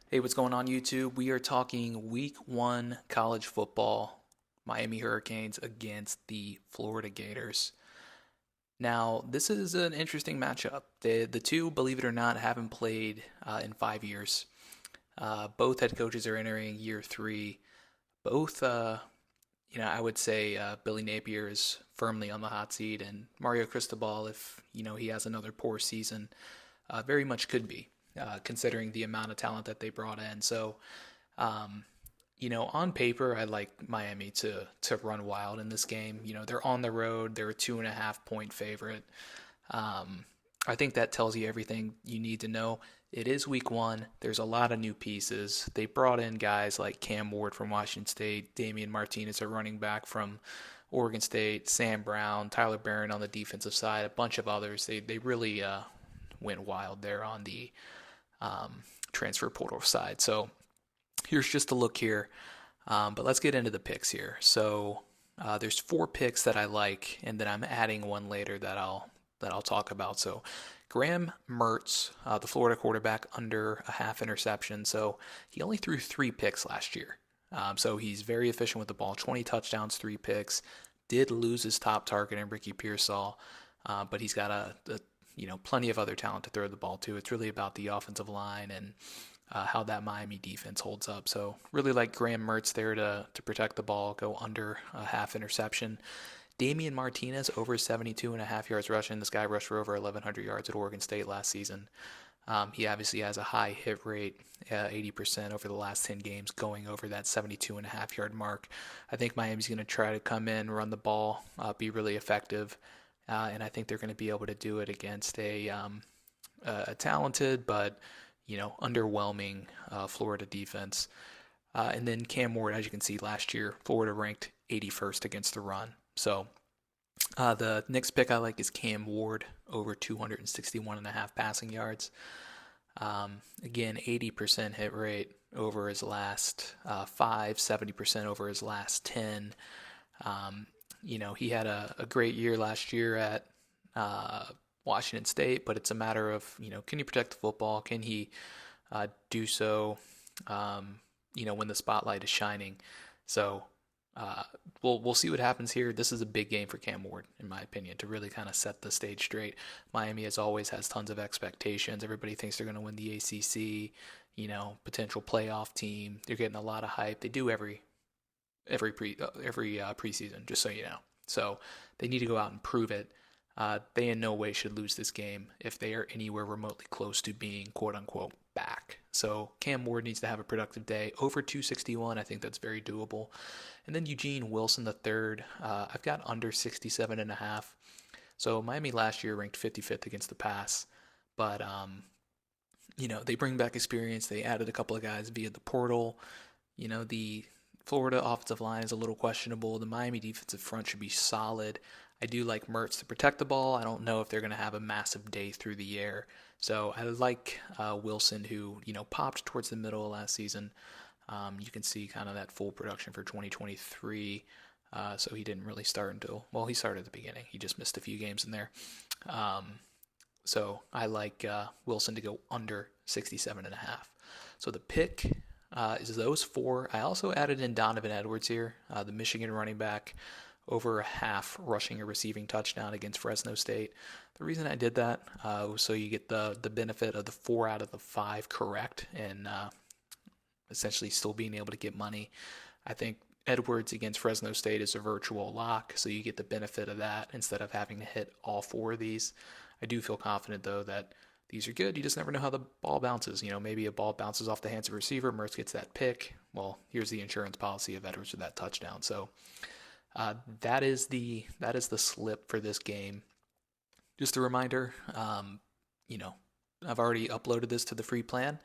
Hey, what's going on, YouTube? We are talking week one college football, Miami Hurricanes against the Florida Gators. Now, this is an interesting matchup. The two, believe it or not, haven't played in 5 years. Both head coaches are entering year three. Both, I would say Billy Napier is firmly on the hot seat, and Mario Cristobal, if he has another poor season, very much could be, considering the amount of talent that they brought in. So, um, on paper, I like Miami to run wild in this game. They're on the road. They're a 2.5 point favorite. Um, I think that tells you everything you need to know. It is week one. There's a lot of new pieces. They brought in guys like Cam Ward from Washington State, Damian Martinez, a running back from Oregon State, Sam Brown, Tyler Barron on the defensive side, a bunch of others. They really went wild there on the transfer portal side. So here's just a look here. But let's get into the picks here. So there's four picks that I like, and then I'm adding one later that I'll talk about. So Graham Mertz, the Florida quarterback, under a half interception. So he only threw 3 picks last year. So he's very efficient with the ball. 20 touchdowns, 3 picks. Did lose his top target in Ricky Pearsall, but he's got plenty of other talent to throw the ball to. It's really about the offensive line and how that Miami defense holds up. So really like Graham Mertz there to protect the ball, go under a half interception. Damian Martinez over 72 and a half yards rushing. This guy rushed for over 1,100 yards at Oregon State last season. He obviously has a high hit rate, 80% over the last 10 games, going over that 72 and a half yard mark. I think Miami's going to try to come in, run the ball, be really effective, and I think they're going to be able to do it against a talented but underwhelming Florida defense. And then Cam Ward, as you can see, last year Florida ranked 81st against the run. So the next pick I like is Cam Ward over 261 and a half passing yards. Again, 80% hit rate over his last five, 70% over his last 10. He had a great year last year at Washington State, but it's a matter of, can he protect the football? Can he do so, when the spotlight is shining? So we'll see what happens here. This is a big game for Cam Ward, in my opinion, to really kind of set the stage straight. Miami, as always, has tons of expectations. Everybody thinks they're going to win the ACC, potential playoff team. They're getting a lot of hype. They do every preseason, just so you know. So they need to go out and prove it. They in no way should lose this game if they are anywhere remotely close to being quote unquote back. So Cam Ward needs to have a productive day. Over 261, I think that's very doable. And then Eugene Wilson the third, I've got under 67 and a half. So Miami last year ranked 55th against the pass, but they bring back experience. They added a couple of guys via the portal. The Florida offensive line is a little questionable. The Miami defensive front should be solid. I do like Mertz to protect the ball. I don't know if they're going to have a massive day through the air. So I like Wilson, who, popped towards the middle of last season. You can see kind of that full production for 2023. So he didn't really start until, well, he started at the beginning. He just missed a few games in there. So I like Wilson to go under 67 and a half. So the pick is those four. I also added in Donovan Edwards here, the Michigan running back, over a half rushing or receiving touchdown against Fresno State. The reason I did that was so you get the benefit of the 4 out of the 5 correct and essentially still being able to get money. I think Edwards against Fresno State is a virtual lock, so you get the benefit of that instead of having to hit all 4 of these. I do feel confident, though, that these are good. You just never know how the ball bounces. Maybe a ball bounces off the hands of a receiver. Mertz gets that pick. Well, here's the insurance policy of Edwards with that touchdown. So that is the slip for this game. Just a reminder, I've already uploaded this to the free plan.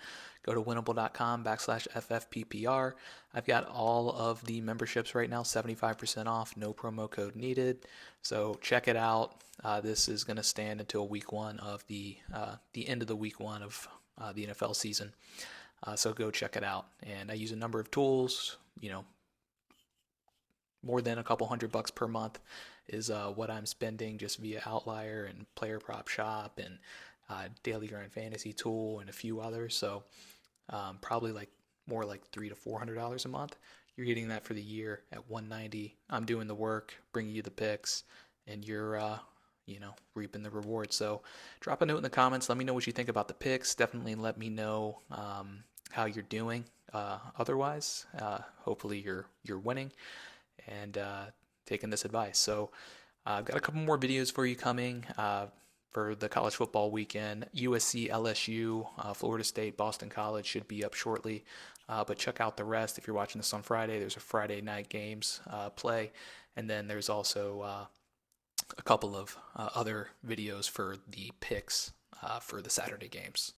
Go to winnable.com/FFPPR. I've got all of the memberships right now, 75% off, no promo code needed. So check it out. This is going to stand until week one of the end of the week one of the NFL season. So go check it out. And I use a number of tools, more than a couple $100 per month is what I'm spending just via Outlier and Player Prop Shop and Daily Grind Fantasy Tool and a few others. So probably like more like $300 to $400 a month. You're getting that for the year at $190. I'm doing the work, bringing you the picks, and you're reaping the reward. So drop a note in the comments. Let me know what you think about the picks. Definitely let me know how you're doing. Otherwise, hopefully you're winning and taking this advice. So I've got a couple more videos for you coming for the college football weekend. USC, LSU, Florida State, Boston College should be up shortly. But check out the rest. If you're watching this on Friday, there's a Friday night games play. And then there's also a couple of other videos for the picks for the Saturday games.